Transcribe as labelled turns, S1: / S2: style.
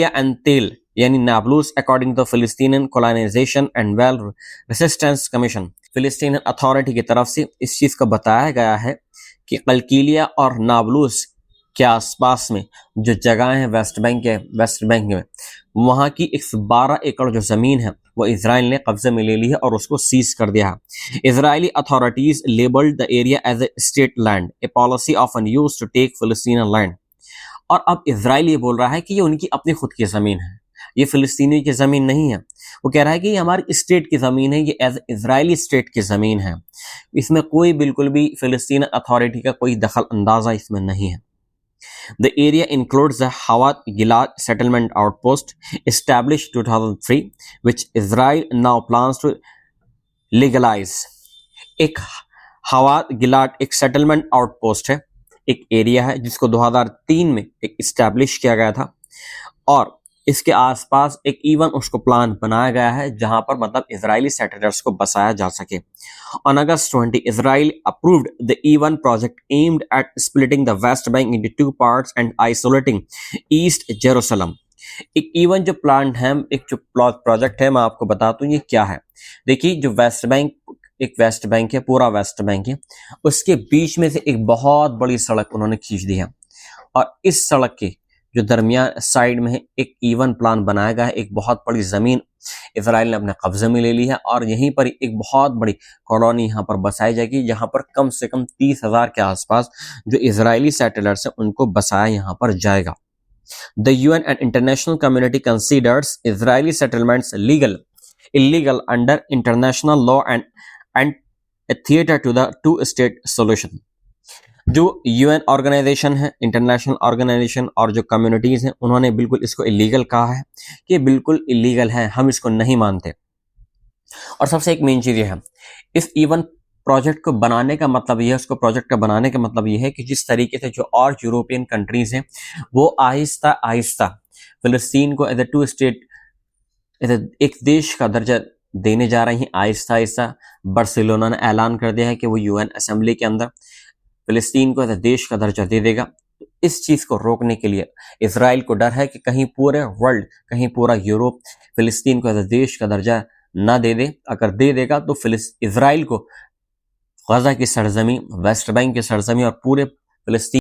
S1: And तेल यानी Nablus according to Palestinian colonisation and wall resistance commission, फिलिस्तीन authority की तरफ से इस चीज को बताया गया है कि कलकीलिया और नाबलूस के आसपास में जो जगह है वेस्ट बैंक में वहाँ की 112 एकड़ जो ज़मीन है वो इजराइल ने कब्जे में ले ली है और उसको सीज कर दिया है। Israeli authorities labelled the area as a state land, a policy often used to take Palestinian land. और अब इजराइल ये बोल रहा है कि ये उनकी अपनी खुद की ज़मीन है, ये फिलिस्तीनी की ज़मीन नहीं है। वो कह रहा है कि ये हमारी स्टेट की ज़मीन है, ये एज इजरायली स्टेट की ज़मीन है, इसमें कोई बिल्कुल भी फिलिस्तीन अथॉरिटी का कोई दखल अंदाजा इसमें नहीं है। The area includes the Hawat Gilad settlement outpost established 2003, which Israel now plans to legalize. एक हवात गिलाड एक सेटलमेंट आउटपोस्ट है, एक एरिया है जिसको 2003 में एक इस्टेब्लिश किया गया था और इसके आसपास एक इवन उसको प्लान बनाया गया है जहां पर मतलब इजरायली सेटलर्स को बसाया जा सके। On August 20, Israel approved the E1 project aimed at splitting the West Bank into two parts and isolating East Jerusalem. एक E1 जो प्लान है, एक जो प्रोजेक्ट है, मैं आपको बताता हूँ ये क्या है। देखिए, जो वेस्ट बैंक, एक वेस्ट बैंक है, पूरा वेस्ट बैंक है, उसके बीच में से एक बहुत बड़ी सड़क उन्होंने खींच दी है और इस सड़क के जो दरमियान साइड में है एक E1 प्लान बनाया गया है। एक बहुत बड़ी ज़मीन इजराइल ने अपने कब्जे में ले ली है और यहीं पर एक बहुत बड़ी कॉलोनी यहाँ पर बसाई जाएगी जहाँ पर कम से कम 30,000 के आसपास जो इजरायली सेटलर्स हैं उनको बसाया यहाँ पर जाएगा। The UN and international community considers Israeli settlements illegal under international law and a theater to the two-state solution. जो UN ऑर्गेनाइजेशन है, इंटरनेशनल ऑर्गेनाइजेशन और जो कम्युनिटीज हैं उन्होंने बिल्कुल इसको इलीगल कहा है कि बिल्कुल इलीगल है, हम इसको नहीं मानते। और सबसे एक मेन चीज़ ये है, इस E1 प्रोजेक्ट को बनाने का मतलब ये है, उसको प्रोजेक्ट का बनाने का मतलब ये है कि जिस तरीके से जो और यूरोपियन कंट्रीज हैं वो आहिस्ता आहिस्ता फिलिस्तीन को एज ए टू स्टेट, एक देश का दर्जा देने जा रही हैं आहिस्ता आहिस्ता। बार्सिलोना ने ऐलान कर दिया है कि वो UN असेंबली के अंदर फिलिस्तीन को देश का दर्जा दे देगा। इस चीज़ को रोकने के लिए इजराइल को डर है कि कहीं पूरे वर्ल्ड, कहीं पूरा यूरोप फिलिस्तीन को देश का दर्जा ना दे दे। अगर दे देगा तो इजराइल को गजा की सरजमी, वेस्ट बैंक की सरजमी और पूरे फिलिस्तीन